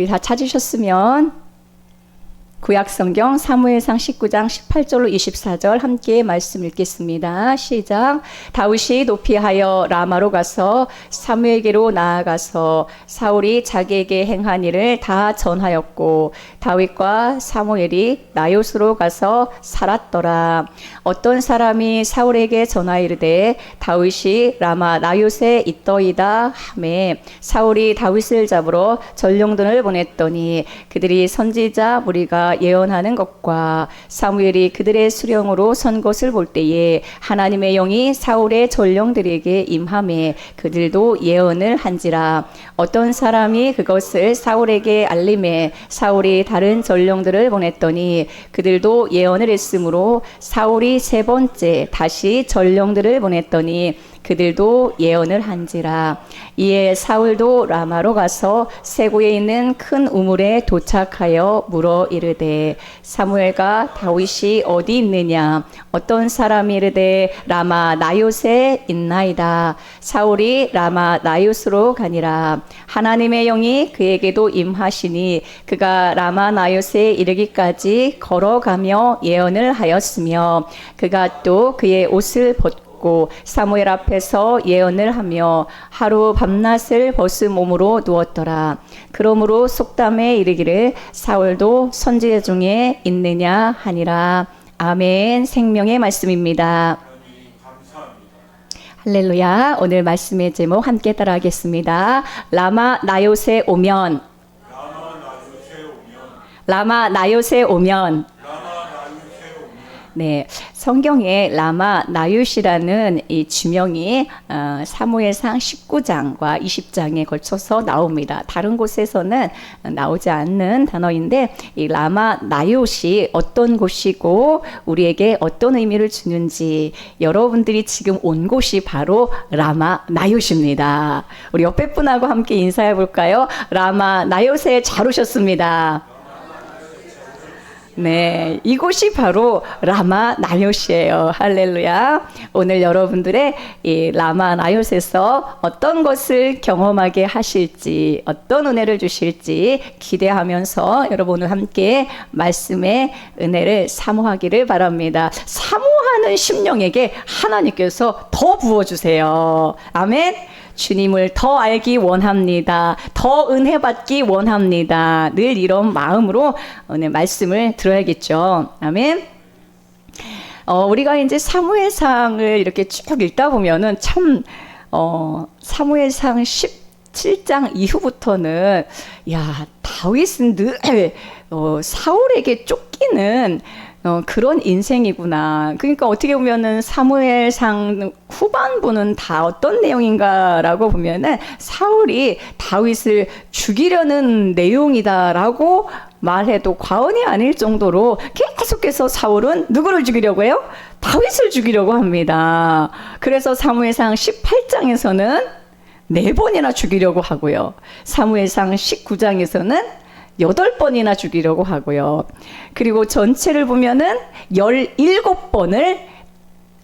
우리 다 찾으셨으면 구약성경 사무엘상 19장 18절로 24절 함께 말씀 읽겠습니다. 시작. 다윗이 높이하여 라마로 가서 사무엘에게로 나아가서 사울이 자기에게 행한 일을 다 전하였고 다윗과 사무엘이 나요스로 가서 살았더라. 어떤 사람이 사울에게 전하여 이르되 다윗이 라마 나요스에 있더이다 하매 사울이 다윗을 잡으러 전령들을 보냈더니 그들이 선지자 무리가 예언하는 것과 사무엘이 그들의 수령으로 선 것을 볼 때에 하나님의 영이 사울의 전령들에게 임하매 그들도 예언을 한지라. 어떤 사람이 그것을 사울에게 알림해 사울이 다른 전령들을 보냈더니 그들도 예언을 했으므로 사울이 세 번째 다시 전령들을 보냈더니 그들도 예언을 한지라. 이에 사울도 라마로 가서 세고에 있는 큰 우물에 도착하여 물어 이르되 사무엘과 다윗이 어디 있느냐. 어떤 사람이 이르되 라마 나요스에 있나이다. 사울이 라마 나요스로 가니라. 하나님의 영이 그에게도 임하시니 그가 라마 나요스에 이르기까지 걸어가며 예언을 하였으며 그가 또 그의 옷을 벗고 사무엘 앞에서 예언을 하며 하루 밤낮을 벗은 몸으로 누웠더라. 그러므로 속담에 이르기를 사울도 선지자 중에 있느냐 하니라. 아멘. 생명의 말씀입니다. 할렐루야. 오늘 말씀의 제목 함께 따라하겠습니다. 라마 나요스에 오면, 라마 나요스에 오면. 네, 성경에 라마 나요스라는 이 지명이 사무엘상 19장과 20장에 걸쳐서 나옵니다. 다른 곳에서는 나오지 않는 단어인데 이 라마 나요스 어떤 곳이고 우리에게 어떤 의미를 주는지 여러분들이 지금 온 곳이 바로 라마 나요스입니다. 우리 옆에 분하고 함께 인사해 볼까요? 라마 나요스에 잘 오셨습니다. 네, 이곳이 바로 라마 나요스예요. 할렐루야. 오늘 여러분들의 이 라마 나요스에서 어떤 것을 경험하게 하실지, 어떤 은혜를 주실지 기대하면서 여러분 오늘 함께 말씀의 은혜를 사모하기를 바랍니다. 사모하는 심령에게 하나님께서 더 부어주세요. 아멘. 주님을 더 알기 원합니다. 더 은혜 받기 원합니다. 늘 이런 마음으로 오늘 말씀을 들어야겠죠. 아멘. 우리가 이제 사무엘상을 이렇게 쭉 읽다 보면은 참 사무엘상 17장 이후부터는 야, 다윗은 늘 사울에게 쫓기는 그런 인생이구나. 그러니까 어떻게 보면은 사무엘상 후반부는 다 어떤 내용인가라고 보면은 사울이 다윗을 죽이려는 내용이다라고 말해도 과언이 아닐 정도로 계속해서 사울은 누구를 죽이려고 해요? 다윗을 죽이려고 합니다. 그래서 사무엘상 18장에서는 4번이나 죽이려고 하고요. 사무엘상 19장에서는 8번이나 죽이려고 하고요. 그리고 전체를 보면은 17번을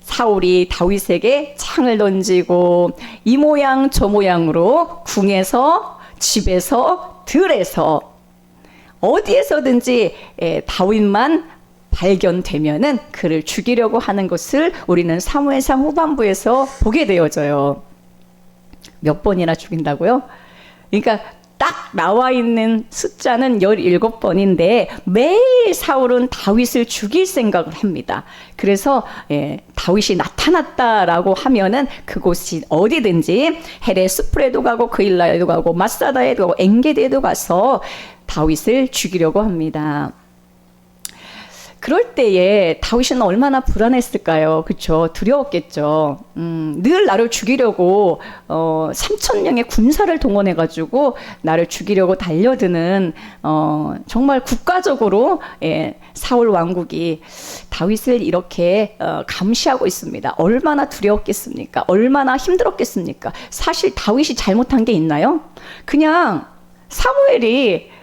사울이 다윗에게 창을 던지고 이 모양 저 모양으로 궁에서 집에서 들에서 어디에서든지 다윗만 발견되면은 그를 죽이려고 하는 것을 우리는 사무엘상 후반부에서 보게 되어져요. 몇 번이나 죽인다고요? 그러니까 딱 나와 있는 숫자는 17번인데 매일 사울은 다윗을 죽일 생각을 합니다. 그래서 다윗이 나타났다라고 하면은 그곳이 어디든지 헬의 수풀에도 가고 그일라에도 가고 마사다에도 가고 엔게디에도 가서 다윗을 죽이려고 합니다. 그럴 때에 다윗은 얼마나 불안했을까요? 그렇죠? 두려웠겠죠. 늘 나를 죽이려고 3,000명의 군사를 동원해가지고 나를 죽이려고 달려드는 정말 국가적으로 사울 왕국이 다윗을 이렇게 감시하고 있습니다. 얼마나 두려웠겠습니까? 얼마나 힘들었겠습니까? 사실 다윗이 잘못한 게 있나요? 그냥 사무엘이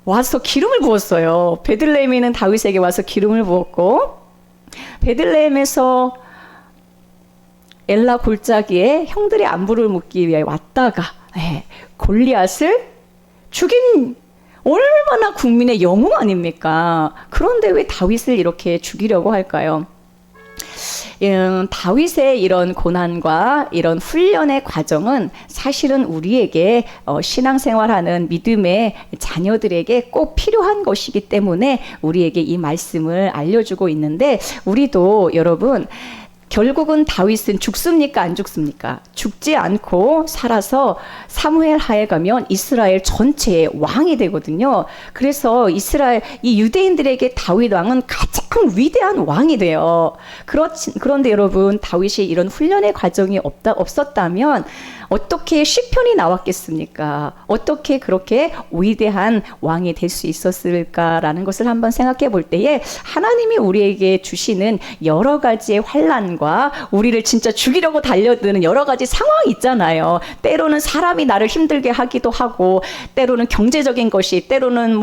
와서 기름을 부었어요. 베들레헴에 있는 다윗에게 와서 기름을 부었고 베들레헴에서 엘라 골짜기에 형들의 안부를 묻기 위해 왔다가 골리앗을 죽인 얼마나 국민의 영웅 아닙니까? 그런데 왜 다윗을 이렇게 죽이려고 할까요? 다윗의 이런 고난과 이런 훈련의 과정은 사실은 우리에게 신앙생활하는 믿음의 자녀들에게 꼭 필요한 것이기 때문에 우리에게 이 말씀을 알려주고 있는데, 우리도 여러분 결국은 다윗은 죽습니까? 안 죽습니까? 죽지 않고 살아서 사무엘 하에 가면 이스라엘 전체의 왕이 되거든요. 그래서 이스라엘 이 유대인들에게 다윗 왕은 가장 위대한 왕이 돼요. 그런데 여러분, 다윗이 이런 훈련의 과정이 없었다면 어떻게 시편이 나왔겠습니까? 어떻게 그렇게 위대한 왕이 될 수 있었을까라는 것을 한번 생각해 볼 때에, 하나님이 우리에게 주시는 여러 가지의 환난과 우리를 진짜 죽이려고 달려드는 여러 가지 상황이 있잖아요. 때로는 사람이 나를 힘들게 하기도 하고, 때로는 경제적인 것이, 때로는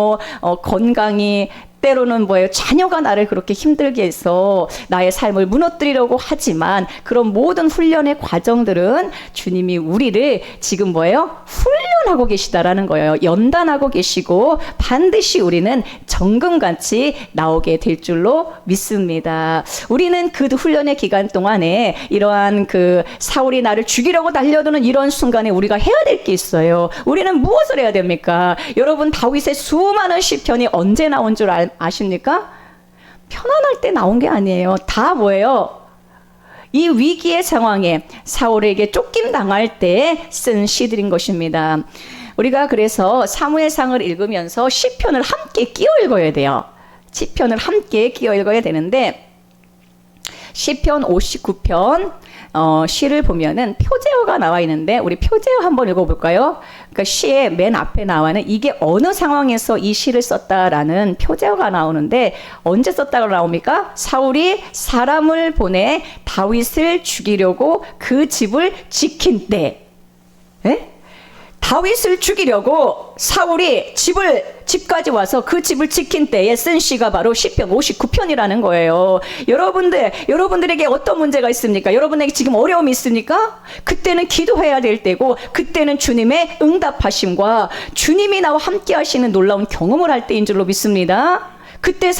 건강이, 때로는 자녀가 나를 그렇게 힘들게 해서 나의 삶을 무너뜨리려고 하지만, 그런 모든 훈련의 과정들은 주님이 우리를 지금 훈련하고 계시다라는 거예요. 연단하고 계시고 반드시 우리는 정금같이 나오게 될 줄로 믿습니다. 우리는 그 훈련의 기간 동안에 이러한 사울이 나를 죽이려고 달려드는 이런 순간에 우리가 해야 될 게 있어요. 우리는 무엇을 해야 됩니까? 여러분, 다윗의 수많은 시편이 언제 나온 줄 아십니까? 편안할 때 나온 게 아니에요. 다 이 위기의 상황에 사울에게 쫓김 당할 때 쓴 시들인 것입니다. 우리가 그래서 사무엘상을 읽으면서 시편을 함께 끼어 읽어야 돼요. 시편을 함께 끼어 읽어야 되는데, 시편 59편 시를 보면은 표제어가 나와 있는데, 우리 표제어 한번 읽어볼까요? 그러니까 시의 맨 앞에 나와는 이게 어느 상황에서 이 시를 썼다라는 표제어가 나오는데, 언제 썼다고 나옵니까? 사울이 사람을 보내 다윗을 죽이려고 그 집을 지킨 때. 에? 다윗을 죽이려고 사울이 집까지 와서 그 집을 지킨 때에 쓴 시가 바로 시편 59편이라는 거예요. 여러분들에게 어떤 문제가 있습니까? 여러분에게 지금 어려움이 있습니까? 그때는 기도해야 될 때고, 그때는 주님의 응답하심과 주님이 나와 함께 하시는 놀라운 경험을 할 때인 줄로 믿습니다. 그때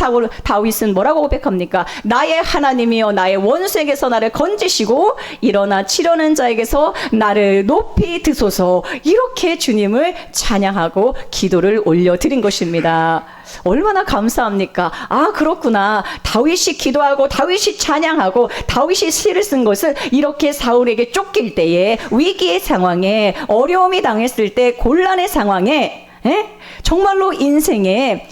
다윗은 뭐라고 고백합니까? 나의 하나님이여 나의 원수에게서 나를 건지시고 일어나 치려는 자에게서 나를 높이 드소서. 이렇게 주님을 찬양하고 기도를 올려드린 것입니다. 얼마나 감사합니까? 아, 그렇구나. 다윗이 기도하고 다윗이 찬양하고 다윗이 시를 쓴 것은 이렇게 사울에게 쫓길 때에, 위기의 상황에, 어려움이 당했을 때, 곤란의 상황에, 정말로 인생의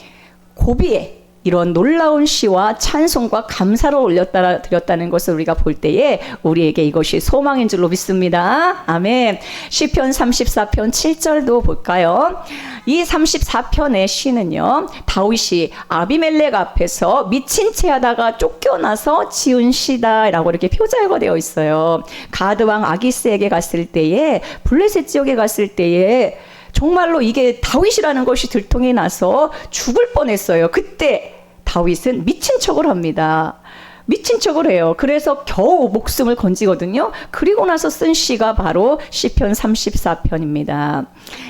고비에 이런 놀라운 시와 찬송과 감사를 올려드렸다는 것을 우리가 볼 때에 우리에게 이것이 소망인 줄로 믿습니다. 아멘. 시편 34편 7절도 볼까요? 이 34편의 시는요, 다윗이 아비멜렉 앞에서 미친 채 하다가 쫓겨나서 지은 시다라고 이렇게 표제가 되어 있어요. 가드왕 아기스에게 갔을 때에, 블레셋 지역에 갔을 때에 정말로 이게 다윗이라는 것이 들통이 나서 죽을 뻔했어요. 그때 다윗은 미친 척을 합니다. 미친 척을 해요. 그래서 겨우 목숨을 건지거든요. 그리고 나서 쓴 시가 바로 시편 34편입니다.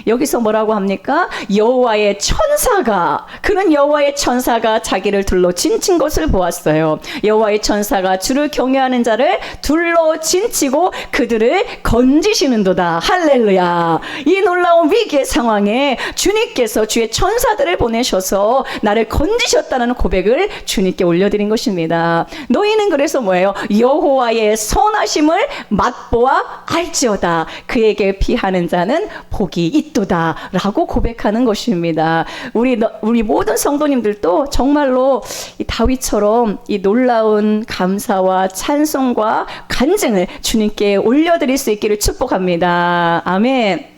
여기서 뭐라고 합니까? 여호와의 천사가, 그는 여호와의 천사가 자기를 둘러 진친 것을 보았어요. 여호와의 천사가 주를 경외하는 자를 둘러 진치고 그들을 건지시는도다. 할렐루야. 이 놀라운 위기의 상황에 주님께서 주의 천사들을 보내셔서 나를 건지셨다는 고백을 주님께 올려드린 것입니다. 너희는 그래서 뭐예요? 여호와의 선하심을 맛보아 알지어다. 그에게 피하는 자는 복이 있도다 라고 고백하는 것입니다. 우리 모든 성도님들도 정말로 이 다윗처럼 이 놀라운 감사와 찬송과 간증을 주님께 올려드릴 수 있기를 축복합니다. 아멘.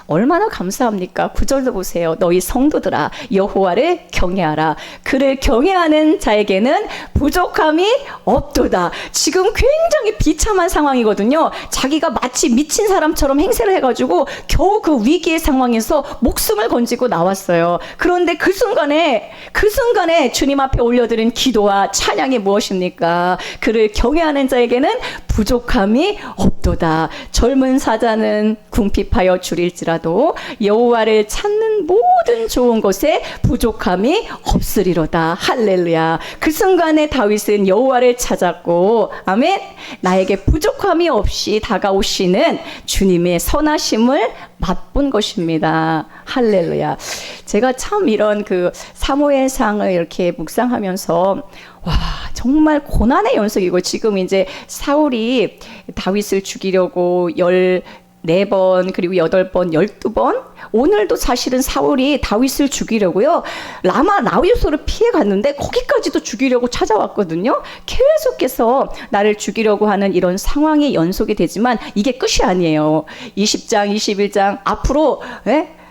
얼마나 감사합니까? 9절도 보세요. 너희 성도들아 여호와를 경외하라. 그를 경외하는 자에게는 부족함이 없도다. 지금 굉장히 비참한 상황이거든요. 자기가 마치 미친 사람처럼 행세를 해가지고 겨우 그 위기의 상황에서 목숨을 건지고 나왔어요. 그런데 그 순간에 주님 앞에 올려드린 기도와 찬양이 무엇입니까? 그를 경외하는 자에게는 부족함이 없도다. 젊은 사자는 궁핍하여 줄일 있을지라도 여호와를 찾는 모든 좋은 것에 부족함이 없으리로다. 할렐루야. 그 순간에 다윗은 여호와를 찾았고, 아멘. 나에게 부족함이 없이 다가오시는 주님의 선하심을 맛본 것입니다. 할렐루야. 제가 참 이런 그 사무엘상을 이렇게 묵상하면서 와, 정말 고난의 연속이고, 지금 이제 사울이 다윗을 죽이려고 14번 그리고 8번 12번, 오늘도 사실은 사울이 다윗을 죽이려고요 라마 나요스를 피해 갔는데 거기까지도 죽이려고 찾아왔거든요. 계속해서 나를 죽이려고 하는 이런 상황이 연속이 되지만 이게 끝이 아니에요. 20장 21장 앞으로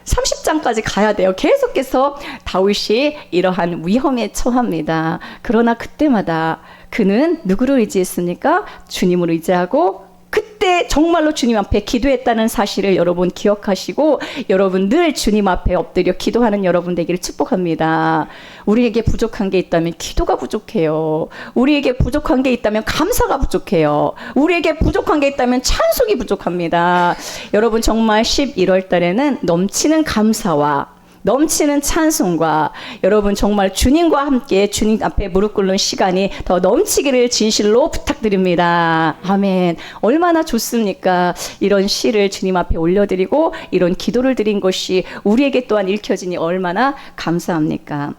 30장까지 가야 돼요. 계속해서 다윗이 이러한 위험에 처합니다. 그러나 그때마다 그는 누구를 의지했습니까? 주님을 의지하고 그때 정말로 주님 앞에 기도했다는 사실을 여러분 기억하시고, 여러분 늘 주님 앞에 엎드려 기도하는 여러분 되기를 축복합니다. 우리에게 부족한 게 있다면 기도가 부족해요. 우리에게 부족한 게 있다면 감사가 부족해요. 우리에게 부족한 게 있다면 찬송이 부족합니다. 여러분 정말 11월 달에는 넘치는 감사와 넘치는 찬송과 여러분 정말 주님과 함께 주님 앞에 무릎 꿇는 시간이 더 넘치기를 진실로 부탁드립니다. 아멘. 얼마나 좋습니까? 이런 시를 주님 앞에 올려드리고 이런 기도를 드린 것이 우리에게 또한 읽혀지니 얼마나 감사합니까?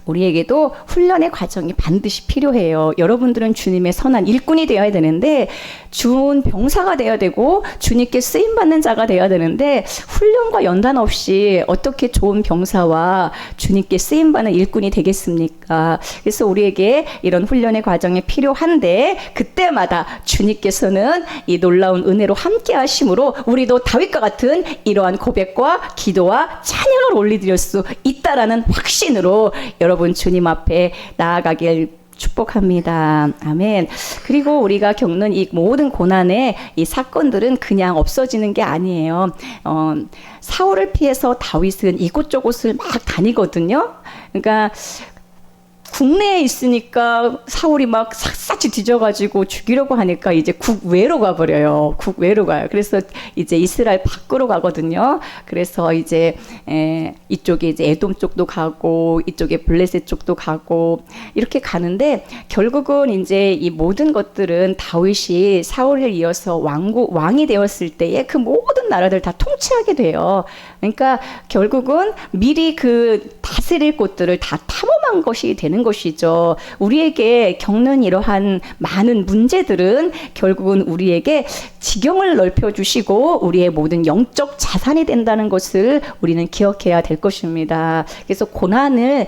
우리에게도 훈련의 과정이 반드시 필요해요. 여러분들은 주님의 선한 일꾼이 되어야 되는데, 좋은 병사가 되어야 되고 주님께 쓰임받는 자가 되어야 되는데, 훈련과 연단 없이 어떻게 좋은 병사와 주님께 쓰임받는 일꾼이 되겠습니까? 그래서 우리에게 이런 훈련의 과정이 필요한데, 그때마다 주님께서는 이 놀라운 은혜로 함께 하심으로 우리도 다윗과 같은 이러한 고백과 기도와 찬양을 올려드릴 수 있다라는 확신으로 여러분 주님 앞에 나아가길 축복합니다. 아멘. 그리고 우리가 겪는 이 모든 고난의 이 사건들은 그냥 없어지는 게 아니에요. 사울을 피해서 다윗은 이곳저곳을 막 다니거든요. 그러니까 국내에 있으니까 사울이 막 샅샅이 뒤져가지고 죽이려고 하니까 이제 국외로 가버려요. 국외로 가요. 그래서 이제 이스라엘 밖으로 가거든요. 그래서 이제 이쪽에 이제 에돔 쪽도 가고 이쪽에 블레셋 쪽도 가고 이렇게 가는데, 결국은 이제 이 모든 것들은 다윗이 사울을 이어서 왕이 되었을 때에 그 모든 나라들 다 통치하게 돼요. 그러니까 결국은 미리 그 다스릴 곳들을 다 탐험한 것이 되는 것이죠. 우리에게 겪는 이러한 많은 문제들은 결국은 우리에게 지경을 넓혀주시고 우리의 모든 영적 자산이 된다는 것을 우리는 기억해야 될 것입니다. 그래서 고난을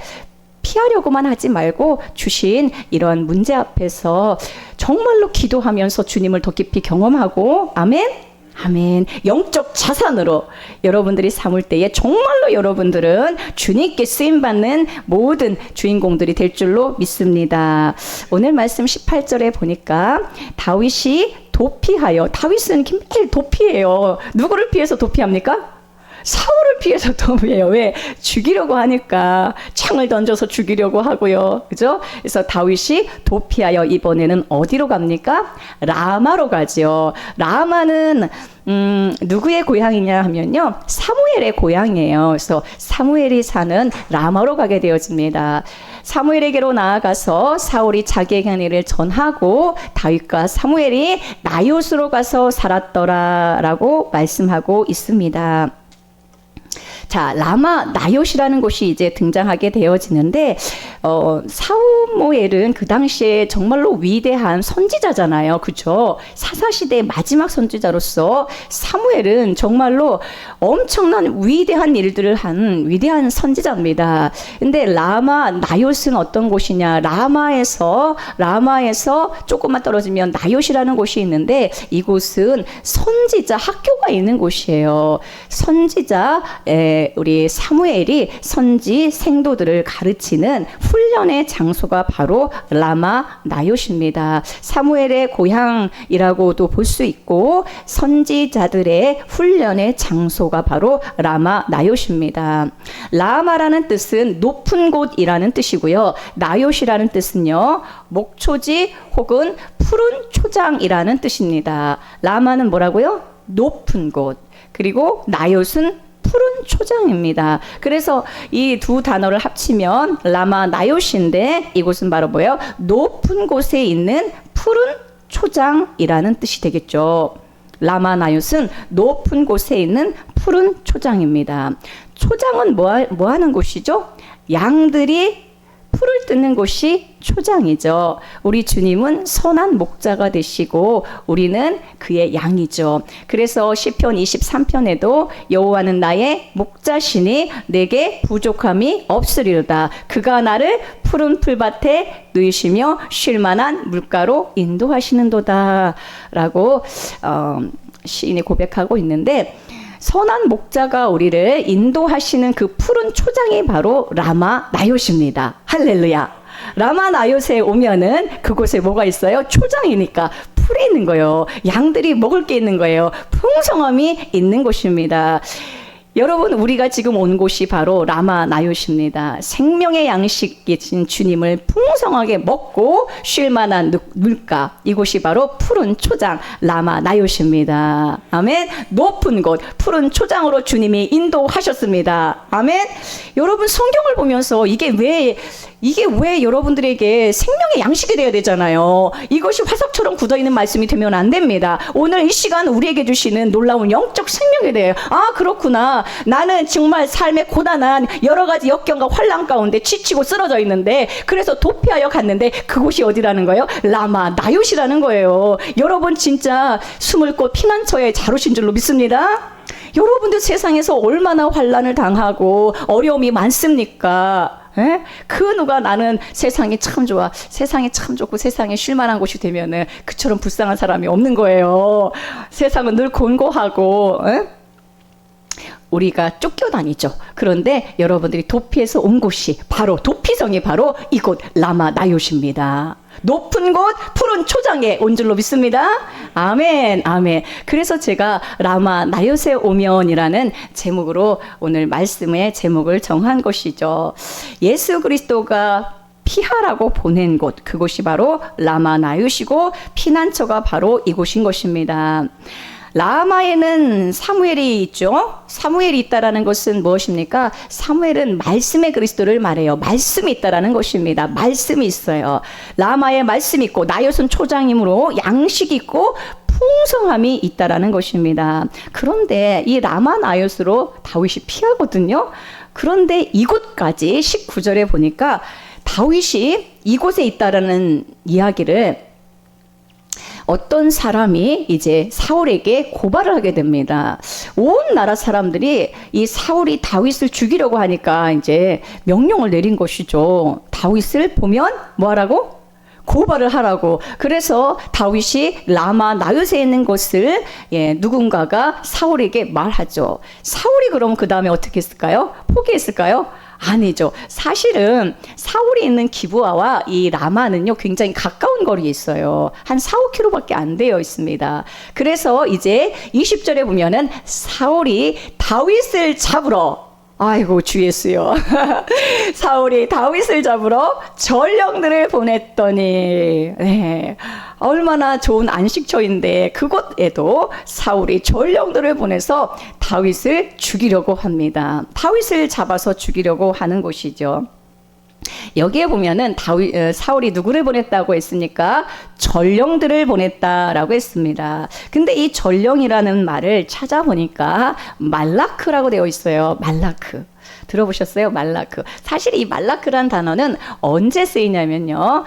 피하려고만 하지 말고 주신 이런 문제 앞에서 정말로 기도하면서 주님을 더 깊이 경험하고, 아멘? 아멘. 영적 자산으로 여러분들이 삼을 때에 정말로 여러분들은 주님께 쓰임받는 모든 주인공들이 될 줄로 믿습니다. 오늘 말씀 18절에 보니까 다윗이 도피하여, 다윗은 매일 도피해요. 누구를 피해서 도피합니까? 사울을 피해서 도피해요. 왜? 죽이려고 하니까 창을 던져서 죽이려고 하고요. 그죠? 그래서 다윗이 도피하여 이번에는 어디로 갑니까? 라마로 가죠. 라마는 누구의 고향이냐 하면요, 사무엘의 고향이에요. 그래서 사무엘이 사는 라마로 가게 되어집니다. 사무엘에게로 나아가서 사울이 자기의 행위를 전하고 다윗과 사무엘이 나요스로 가서 살았더라라고 말씀하고 있습니다. 자, 라마 나요시라는 곳이 이제 등장하게 되어지는데, 사무엘은 그 당시에 정말로 위대한 선지자잖아요. 그죠? 사사시대의 마지막 선지자로서 사무엘은 정말로 엄청난 위대한 일들을 한 위대한 선지자입니다. 근데 라마 나요스는 어떤 곳이냐? 라마에서 조금만 떨어지면 나요시라는 곳이 있는데, 이곳은 선지자 학교가 있는 곳이에요. 선지자, 우리 사무엘이 선지 생도들을 가르치는 훈련의 장소가 바로 라마 나요시입니다. 사무엘의 고향이라고도 볼 수 있고, 선지자들의 훈련의 장소가 바로 라마 나요시입니다. 라마라는 뜻은 높은 곳이라는 뜻이고요. 나요시라는 뜻은요, 목초지 혹은 푸른 초장이라는 뜻입니다. 라마는 뭐라고요? 높은 곳. 그리고 나얏은 푸른 초장입니다. 그래서 이 두 단어를 합치면 라마 나얏인데 이곳은 바로 뭐예요? 높은 곳에 있는 푸른 초장이라는 뜻이 되겠죠. 라마 나얏은 높은 곳에 있는 푸른 초장입니다. 초장은 뭐 하는 곳이죠? 양들이 풀을 뜯는 곳이 초장이죠. 우리 주님은 선한 목자가 되시고 우리는 그의 양이죠. 그래서 시편 23편에도 여호와는 나의 목자시니 내게 부족함이 없으리로다. 그가 나를 푸른 풀밭에 누이시며 쉴 만한 물가로 인도하시는도다 라고 시인이 고백하고 있는데, 선한 목자가 우리를 인도하시는 그 푸른 초장이 바로 라마 나얏입니다. 할렐루야. 라마 나얏에 오면은 그곳에 뭐가 있어요? 초장이니까 풀이 있는 거예요. 양들이 먹을 게 있는 거예요. 풍성함이 있는 곳입니다. 여러분, 우리가 지금 온 곳이 바로 라마 나얏입니다. 생명의 양식이신 주님을 풍성하게 먹고 쉴 만한 물가, 이곳이 바로 푸른 초장 라마 나얏입니다. 아멘. 높은 곳 푸른 초장으로 주님이 인도하셨습니다. 아멘. 여러분, 성경을 보면서 이게 왜 여러분들에게 생명의 양식이 되어야 되잖아요. 이것이 화석처럼 굳어있는 말씀이 되면 안 됩니다. 오늘 이 시간 우리에게 주시는 놀라운 영적 생명에 대해, 그렇구나, 나는 정말 삶의 고단한 여러 가지 역경과 환난 가운데 지치고 쓰러져 있는데, 그래서 도피하여 갔는데 그곳이 어디라는 거예요? 라마 나얏이라는 거예요. 여러분, 진짜 숨을 곳 피난처에 잘 오신 줄로 믿습니다. 여러분들 세상에서 얼마나 환난을 당하고 어려움이 많습니까? 그 누가 나는 세상이 참 좋아, 세상이 참 좋고 세상에 쉴만한 곳이 되면은 그처럼 불쌍한 사람이 없는 거예요. 세상은 늘 곤고하고 우리가 쫓겨다니죠. 그런데 여러분들이 도피해서 온 곳이 바로, 도피성이 바로 이곳 라마 나얏입니다. 높은 곳 푸른 초장에 온 줄로 믿습니다. 아멘, 아멘. 그래서 제가 라마 나얏에 오면이라는 제목으로 오늘 말씀의 제목을 정한 것이죠. 예수 그리스도가 피하라고 보낸 곳, 그곳이 바로 라마 나얏이고 피난처가 바로 이곳인 것입니다. 라마에는 사무엘이 있죠. 사무엘이 있다라는 것은 무엇입니까? 사무엘은 말씀의 그리스도를 말해요. 말씀이 있다라는 것입니다. 말씀이 있어요. 라마에 말씀이 있고 나얏은 초장이므로 양식이 있고 풍성함이 있다라는 것입니다. 그런데 이 라마 나얏으로 다윗이 피하거든요. 그런데 이곳까지 19절에 보니까 다윗이 이곳에 있다라는 이야기를 어떤 사람이 이제 사울에게 고발을 하게 됩니다. 온 나라 사람들이 이 사울이 다윗을 죽이려고 하니까 이제 명령을 내린 것이죠. 다윗을 보면 뭐 하라고? 고발을 하라고. 그래서 다윗이 라마 나얏에 있는 것을 누군가가 사울에게 말하죠. 사울이 그럼 그 다음에 어떻게 했을까요? 포기했을까요? 아니죠. 사실은 사울이 있는 기브아와 이 라마는요 굉장히 가까운 거리에 있어요. 한 4-5km밖에 안 되어 있습니다. 그래서 이제 20절에 보면은 사울이 다윗을 잡으러, 아이고 주 예수요. 사울이 다윗을 잡으러 전령들을 보냈더니, 얼마나 좋은 안식처인데 그곳에도 사울이 전령들을 보내서 다윗을 죽이려고 합니다. 다윗을 잡아서 죽이려고 하는 것이죠. 여기에 보면은 사울이 누구를 보냈다고 했습니까? 전령들을 보냈다라고 했습니다. 근데 이 전령이라는 말을 찾아보니까 말라크라고 되어 있어요. 말라크. 들어보셨어요? 말라크. 사실 이 말라크란 단어는 언제 쓰이냐면요.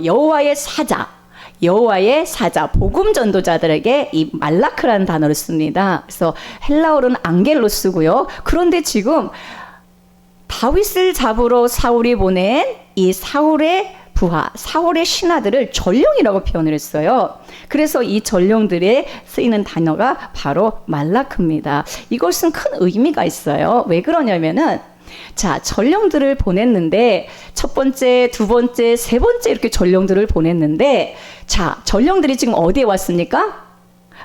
여호와의 사자, 복음 전도자들에게 이 말라크라는 단어를 씁니다. 그래서 헬라어로는 앙겔로스고요. 그런데 지금 다윗을 잡으러 사울이 보낸 이 사울의 부하, 사울의 신하들을 전령이라고 표현을 했어요. 그래서 이 전령들에 쓰이는 단어가 바로 말라크입니다. 이것은 큰 의미가 있어요. 왜 그러냐면은, 자, 전령들을 보냈는데 첫 번째, 두 번째, 세 번째 이렇게 전령들을 보냈는데, 자, 전령들이 지금 어디에 왔습니까?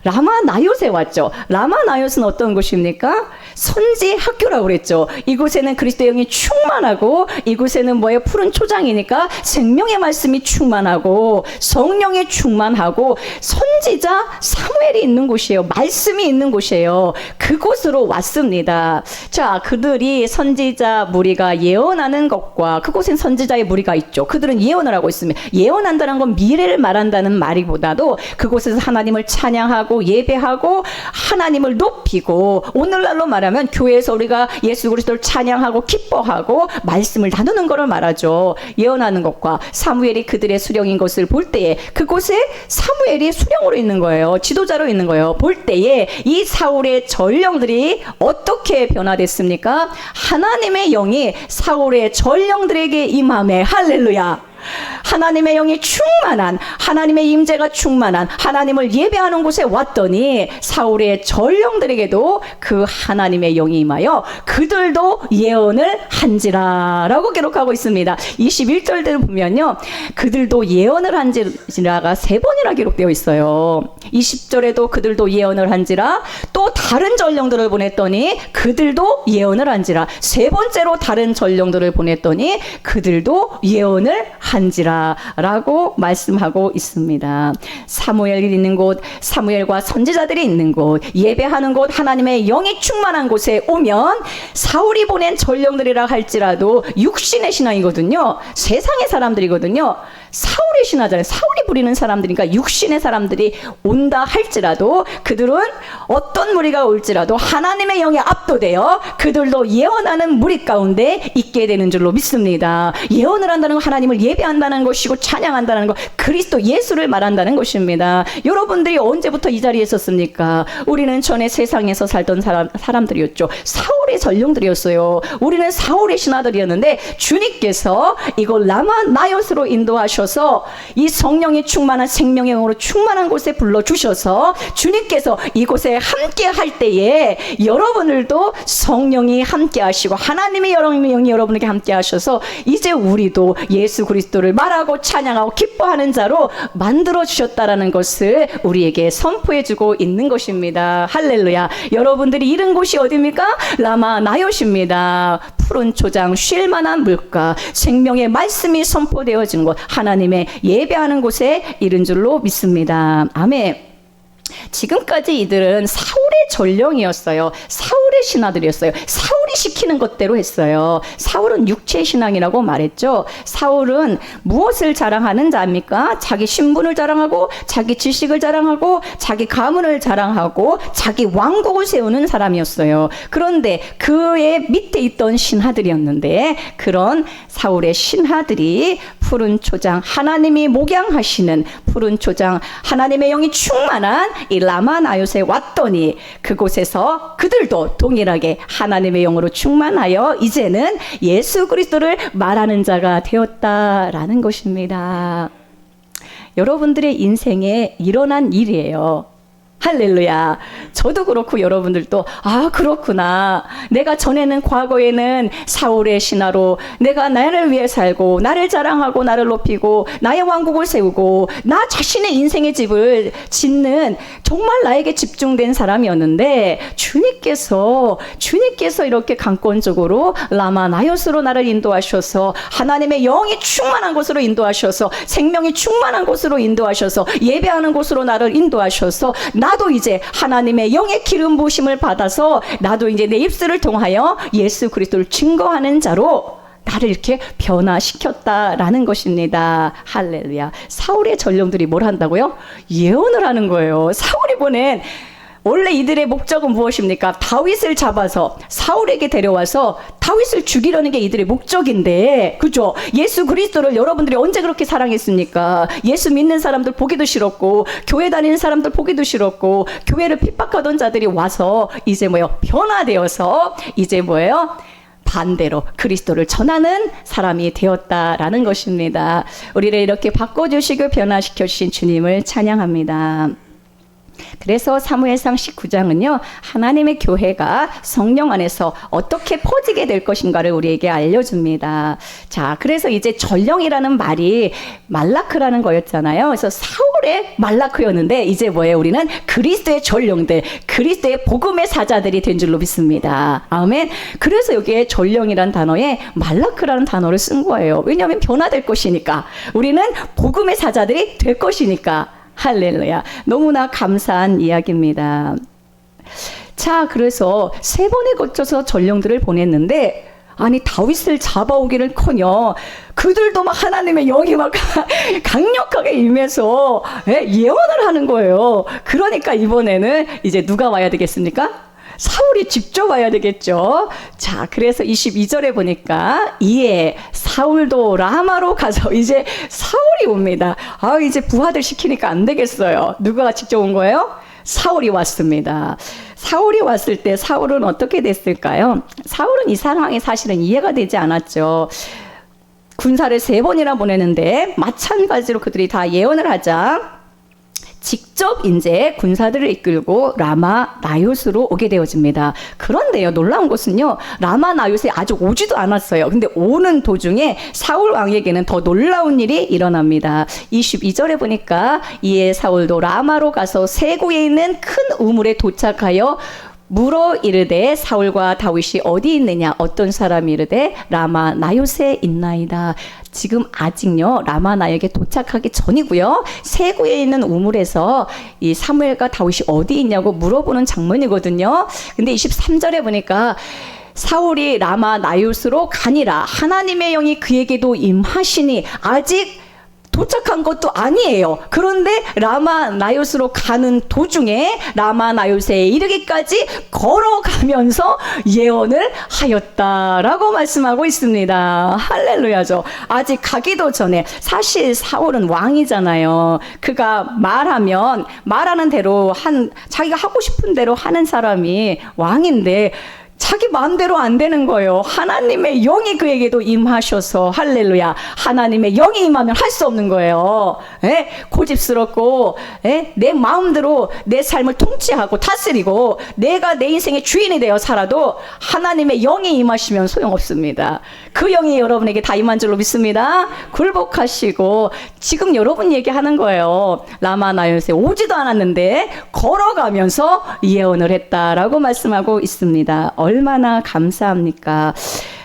라마 나요스에 왔죠. 라마 나요스는 어떤 곳입니까? 선지 학교라고 그랬죠. 이곳에는 그리스도의 영이 충만하고, 이곳에는 뭐예요? 푸른 초장이니까 생명의 말씀이 충만하고 성령이 충만하고 선지자 사무엘이 있는 곳이에요. 말씀이 있는 곳이에요. 그곳으로 왔습니다. 자, 그들이 선지자 무리가 예언하는 것과, 그곳엔 선지자의 무리가 있죠. 그들은 예언을 하고 있습니다. 예언한다는 건 미래를 말한다는 말이보다도 그곳에서 하나님을 찬양하고 예배하고 하나님을 높이고, 오늘날로 말하면 교회에서 우리가 예수 그리스도를 찬양하고 기뻐하고 말씀을 나누는 것을 말하죠. 예언하는 것과 사무엘이 그들의 수령인 것을 볼 때에, 그곳에 사무엘이 수령으로 있는 거예요. 지도자로 있는 거예요. 볼 때에 이 사울의 전령들이 어떻게 변화됐습니까? 하나님의 영이 사울의 전령들에게 임함에, 할렐루야, 하나님의 영이 충만한, 하나님의 임재가 충만한 하나님을 예배하는 곳에 왔더니 사울의 전령들에게도 그 하나님의 영이 임하여 그들도 예언을 한지라 라고 기록하고 있습니다. 21절대로 보면요, 그들도 예언을 한지라가 3번이나 기록되어 있어요. 20절에도 그들도 예언을 한지라, 또 다른 전령들을 보냈더니 그들도 예언을 한지라, 3번째로 다른 전령들을 보냈더니 그들도 예언을 한지라 라고 말씀하고 있습니다. 사무엘이 있는 곳, 사무엘과 선지자들이 있는 곳, 예배하는 곳, 하나님의 영이 충만한 곳에 오면 사울이 보낸 전령들이라 할지라도 육신의 신앙이거든요. 세상의 사람들이거든요. 사울의 신하잖아요. 사울이 부리는 사람들이니까 육신의 사람들이 온다 할지라도, 그들은 어떤 무리가 올지라도 하나님의 영에 압도되어 그들도 예언하는 무리 가운데 있게 되는 줄로 믿습니다. 예언을 한다는 건 하나님을 예배한다는 것이고 찬양한다는 것, 그리스도 예수를 말한다는 것입니다. 여러분들이 언제부터 이 자리에 있었습니까? 우리는 전에 세상에서 살던 사람들이었죠. 사울의 전령들이었어요. 우리는 사울의 신하들이었는데 주님께서 이곳 라마 나요스로 인도하셔서 이 성령이 충만한 생명의 영으로 충만한 곳에 불러주셔서 주님께서 이곳에 함께 할 때에 여러분들도 성령이 함께 하시고 하나님의 영이 여러분에게 함께 하셔서 이제 우리도 예수 그리스도를 말하고 찬양하고 기뻐하는 자로 만들어 주셨다라는 것을 우리에게 선포해 주고 있는 것입니다. 할렐루야. 여러분들이 이른 곳이 어디입니까? 라마 나요스입니다. 푸른 초장, 쉴만한 물가, 생명의 말씀이 선포되어지는 곳, 하나님의 예배하는 곳에 이른 줄로 믿습니다. 아멘. 지금까지 이들은 사울의 전령이었어요. 사울의 신하들이었어요. 사울이 시키는 것대로 했어요. 사울은 육체의 신앙이라고 말했죠. 사울은 무엇을 자랑하는 자입니까? 자기 신분을 자랑하고, 자기 지식을 자랑하고, 자기 가문을 자랑하고, 자기 왕국을 세우는 사람이었어요. 그런데 그의 밑에 있던 신하들이었는데, 그런 사울의 신하들이 푸른 초장, 하나님이 목양하시는 푸른 초장, 하나님의 영이 충만한 이 라마 나요스에 왔더니 그곳에서 그들도 동일하게 하나님의 영으로 충만하여 이제는 예수 그리스도를 말하는 자가 되었다라는 것입니다. 여러분들의 인생에 일어난 일이에요. 할렐루야. 저도 그렇고 여러분들도 그렇구나. 내가 전에는 과거에는 사울의 신하로 내가 나를 위해 살고 나를 자랑하고 나를 높이고 나의 왕국을 세우고 나 자신의 인생의 집을 짓는 정말 나에게 집중된 사람이었는데 주님께서 이렇게 강권적으로 라마 나요스로 나를 인도하셔서 하나님의 영이 충만한 곳으로 인도하셔서 생명이 충만한 곳으로 인도하셔서 예배하는 곳으로 나를 인도하셔서 나도 이제 하나님의 영의 기름 부으심을 받아서 나도 이제 내 입술을 통하여 예수 그리스도를 증거하는 자로 나를 이렇게 변화시켰다라는 것입니다. 할렐루야. 사울의 전령들이 뭘 한다고요? 예언을 하는 거예요. 사울이 보낸 원래 이들의 목적은 무엇입니까? 다윗을 잡아서 사울에게 데려와서 다윗을 죽이려는 게 이들의 목적인데, 그죠? 예수 그리스도를 여러분들이 언제 그렇게 사랑했습니까? 예수 믿는 사람들 보기도 싫었고, 교회 다니는 사람들 보기도 싫었고, 교회를 핍박하던 자들이 와서 이제 변화되어서 이제 반대로 그리스도를 전하는 사람이 되었다라는 것입니다. 우리를 이렇게 바꿔주시고 변화시켜 주신 주님을 찬양합니다. 그래서 사무엘상 19장은요, 하나님의 교회가 성령 안에서 어떻게 퍼지게 될 것인가를 우리에게 알려줍니다. 자, 그래서 이제 전령이라는 말이 말라크라는 거였잖아요. 그래서 사울의 말라크였는데 이제 뭐예요? 우리는 그리스도의 전령들, 그리스도의 복음의 사자들이 된 줄로 믿습니다. 아멘. 그래서 여기에 전령이라는 단어에 말라크라는 단어를 쓴 거예요. 왜냐하면 변화될 것이니까. 우리는 복음의 사자들이 될 것이니까. 할렐루야. 너무나 감사한 이야기입니다. 자, 그래서 3번에 걸쳐서 전령들을 보냈는데, 아니, 다윗을 잡아오기를커녕 그들도 막 하나님의 영이 막 강력하게 임해서 예언을 하는 거예요. 그러니까 이번에는 이제 누가 와야 되겠습니까? 사울이 직접 와야 되겠죠. 자, 그래서 22절에 보니까 이에 사울도 라마로 가서 이제 사울이 옵니다. 아, 이제 부하들 시키니까 안 되겠어요. 누가 직접 온 거예요? 사울이 왔습니다. 사울이 왔을 때 사울은 어떻게 됐을까요? 사울은 이 상황이 사실은 이해가 되지 않았죠. 군사를 3번이나 보내는데 마찬가지로 그들이 다 예언을 하자 직접 이제 군사들을 이끌고 라마 나요스로 오게 되어집니다. 그런데요, 놀라운 것은요, 라마 나요스에 아직 오지도 않았어요. 근데 오는 도중에 사울 왕에게는 더 놀라운 일이 일어납니다. 22절에 보니까 이에 사울도 라마로 가서 세구에 있는 큰 우물에 도착하여 물어 이르되 사울과 다윗이 어디 있느냐? 어떤 사람이 이르되 라마 나요스에 있나이다. 지금 아직요, 라마 나요스에 도착하기 전이고요, 세구에 있는 우물에서 이 사무엘과 다윗이 어디 있냐고 물어보는 장면이거든요. 근데 23절에 보니까 사울이 라마 나요스로 가니라 하나님의 영이 그에게도 임하시니 아직 도착한 것도 아니에요. 그런데 라마 나요스로 가는 도중에 라마 나요스에 이르기까지 걸어가면서 예언을 하였다라고 말씀하고 있습니다. 할렐루야죠. 아직 가기도 전에, 사실 사울은 왕이잖아요. 그가 말하는 대로 자기가 하고 싶은 대로 하는 사람이 왕인데 자기 마음대로 안 되는 거예요. 하나님의 영이 그에게도 임하셔서, 할렐루야, 하나님의 영이 임하면 할 수 없는 거예요. 고집스럽고 내 마음대로 내 삶을 통치하고 다스리고 내가 내 인생의 주인이 되어 살아도 하나님의 영이 임하시면 소용없습니다. 그 영이 여러분에게 다 임한 줄로 믿습니다. 굴복하시고, 지금 여러분 얘기하는 거예요. 라마 나요스에 오지도 않았는데 걸어가면서 예언을 했다라고 말씀하고 있습니다. 얼마나 감사합니까?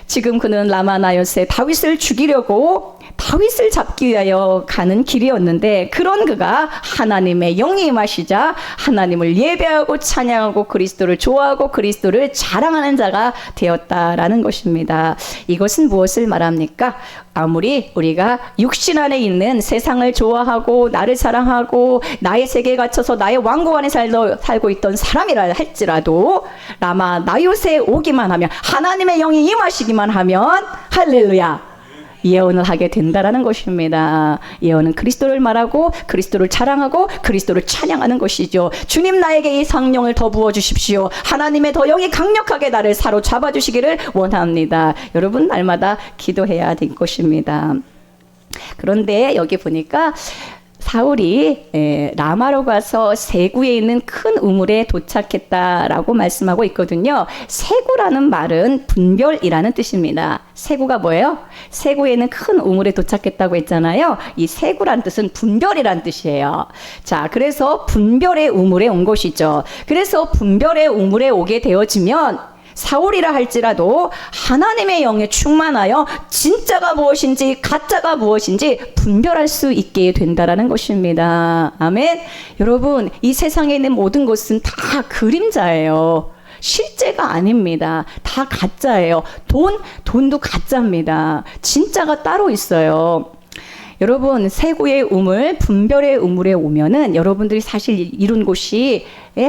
지금 그는 라마 나요스에 다윗을 죽이려고, 다윗을 잡기 위하여 가는 길이었는데, 그런 그가 하나님의 영이 임하시자 하나님을 예배하고 찬양하고 그리스도를 좋아하고 그리스도를 자랑하는 자가 되었다라는 것입니다. 이것은 무엇을 말합니까? 아무리 우리가 육신 안에 있는 세상을 좋아하고 나를 사랑하고 나의 세계에 갇혀서 나의 왕국 안에 살고 있던 사람이라 할지라도 라마 나요스에 오기만 하면, 하나님의 영이 임하시기만 하면, 할렐루야, 예언을 하게 된다라는 것입니다. 예언은 그리스도를 말하고 그리스도를 자랑하고 그리스도를 찬양하는 것이죠. 주님, 나에게 이 성령을 더 부어주십시오. 하나님의 더 영이 강력하게 나를 사로잡아 주시기를 원합니다. 여러분, 날마다 기도해야 될 것입니다. 그런데 여기 보니까 사울이 라마로 가서 세구에 있는 큰 우물에 도착했다라고 말씀하고 있거든요. 세구라는 말은 분별이라는 뜻입니다. 세구가 뭐예요? 세구에 있는 큰 우물에 도착했다고 했잖아요. 이 세구란 뜻은 분별이란 뜻이에요. 자, 그래서 분별의 우물에 온 것이죠. 그래서 분별의 우물에 오게 되어지면 사울이라 할지라도 하나님의 영에 충만하여 진짜가 무엇인지 가짜가 무엇인지 분별할 수 있게 된다라는 것입니다. 아멘. 여러분, 이 세상에 있는 모든 것은 다 그림자예요. 실제가 아닙니다. 다 가짜예요. 돈도 가짜입니다. 진짜가 따로 있어요. 여러분, 세구의 우물, 분별의 우물에 오면은 여러분들이 사실 이룬 곳이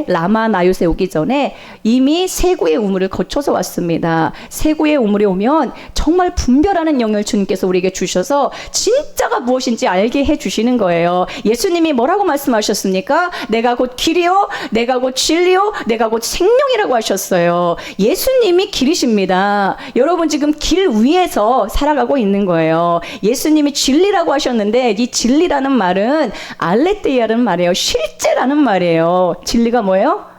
라마 나요세 오기 전에 이미 세구의 우물을 거쳐서 왔습니다. 세구의 우물에 오면 정말 분별하는 영을 주님께서 우리에게 주셔서 진짜가 무엇인지 알게 해주시는 거예요. 예수님이 뭐라고 말씀하셨습니까? 내가 곧 길이요, 내가 곧 진리요, 내가 곧 생명이라고 하셨어요. 예수님이 길이십니다. 여러분 지금 길 위에서 살아가고 있는 거예요. 예수님이 진리라고 하셨는데 이 진리라는 말은 알레테이아라는 말이에요. 실제라는 말이에요. 진리가 뭐예요?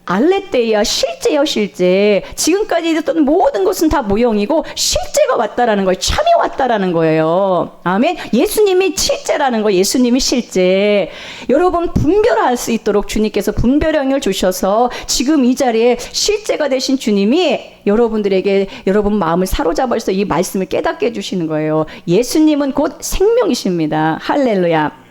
알레테이아, 실제요, 실제. 지금까지 있었던 모든 것은 다 모형이고 실제가 왔다라는 거예요. 참이 왔다라는 거예요. 아멘. 예수님이 실제라는 거예요. 예수님이 실제. 여러분 분별할 수 있도록 주님께서 분별형을 주셔서 지금 이 자리에 실제가 되신 주님이 여러분들에게 여러분 마음을 사로잡아서 이 말씀을 깨닫게 해주시는 거예요. 예수님은 곧 생명이십니다. 할렐루야.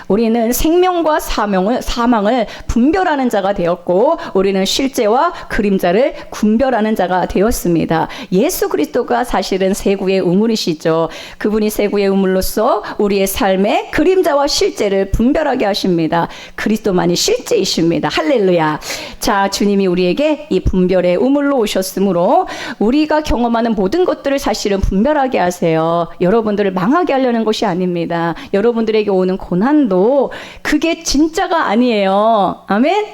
우리는 생명과 사망을 분별하는 자가 되었고 우리는 실제와 그림자를 분별하는 자가 되었습니다. 예수 그리스도가 사실은 세구의 우물이시죠. 그분이 세구의 우물로서 우리의 삶의 그림자와 실제를 분별하게 하십니다. 그리스도만이 실제이십니다. 할렐루야. 자, 주님이 우리에게 이 분별의 우물로 오셨으므로 우리가 경험하는 모든 것들을 사실은 분별하게 하세요. 여러분들을 망하게 하려는 것이 아닙니다. 여러분들에게 오는 고난도 그게 진짜가 아니에요. 아멘?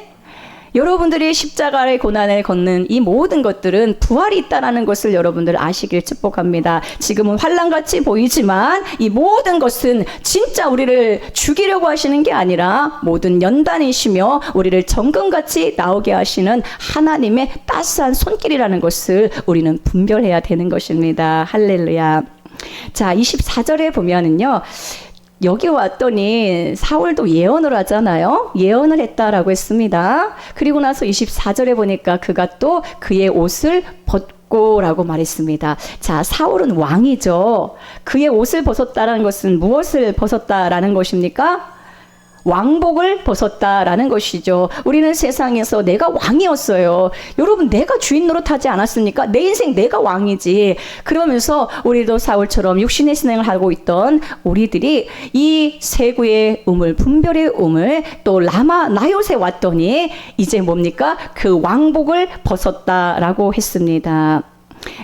여러분들이 십자가의 고난을 걷는 이 모든 것들은 부활이 있다는 것을 여러분들 아시길 축복합니다. 지금은 환난같이 보이지만 이 모든 것은 진짜 우리를 죽이려고 하시는 게 아니라 모든 연단이시며 우리를 정금같이 나오게 하시는 하나님의 따스한 손길이라는 것을 우리는 분별해야 되는 것입니다. 할렐루야. 자, 24절에 보면은요. 여기 왔더니 사울도 예언을 하잖아요. 예언을 했다라고 했습니다. 그리고 나서 24절에 보니까 그가 또 그의 옷을 벗고 라고 말했습니다. 자, 사울은 왕이죠. 그의 옷을 벗었다라는 것은 무엇을 벗었다라는 것입니까? 왕복을 벗었다라는 것이죠. 우리는 세상에서 내가 왕이었어요. 여러분 내가 주인 노릇하지 않았습니까? 내 인생 내가 왕이지. 그러면서 우리도 사울처럼 육신의 신앙을 하고 있던 우리들이 이 세구의 우물, 분별의 우물, 또 라마 나요세 왔더니 이제 뭡니까? 그 왕복을 벗었다라고 했습니다.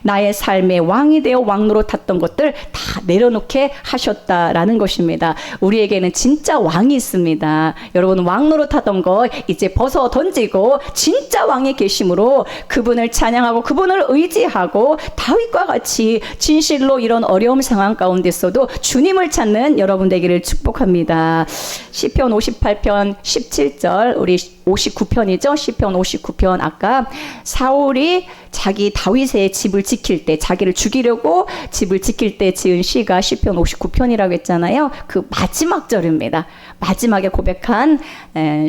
나의 삶의 왕이 되어 왕노로 탔던 것들 다 내려놓게 하셨다라는 것입니다. 우리에게는 진짜 왕이 있습니다. 여러분 왕노로 타던 거 이제 벗어 던지고 진짜 왕이 계심으로 그분을 찬양하고 그분을 의지하고 다윗과 같이 진실로 이런 어려운 상황 가운데서도 주님을 찾는 여러분 되기를 축복합니다. 시편 58편 17절 우리 59편이죠. 시편 59편 아까 사울이 자기 다윗의 집을 지킬 때 자기를 죽이려고 집을 지킬 때 지은 시가 시편 59편이라고 했잖아요. 그 마지막 절입니다. 마지막에 고백한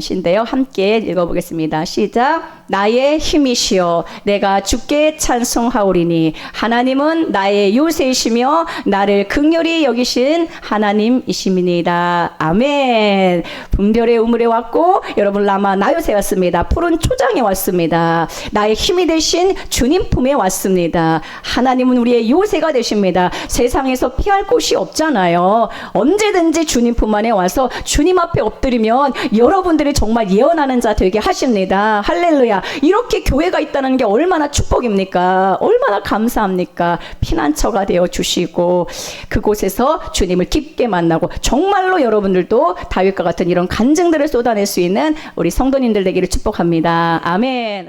시인데요. 함께 읽어보겠습니다. 시작. 나의 힘이시여 내가 주께 찬송하오리니 하나님은 나의 요새이시며 나를 긍휼히 여기신 하나님이십니다. 아멘. 분별의 우물에 왔고 여러분 라마 나요새 왔습니다. 푸른 초장에 왔습니다. 나의 힘이 되신 주님 품에 왔습니다. 하나님은 우리의 요새가 되십니다. 세상에서 피할 곳이 없잖아요. 언제든지 주님 품 안에 와서 주님 앞에 엎드리면 여러분들이 정말 예언하는 자 되게 하십니다. 할렐루야. 이렇게 교회가 있다는 게 얼마나 축복입니까? 얼마나 감사합니까? 피난처가 되어 주시고 그곳에서 주님을 깊게 만나고 정말로 여러분들도 다윗과 같은 이런 간증들을 쏟아낼 수 있는 우리 성도님들 되기를 축복합니다. 아멘.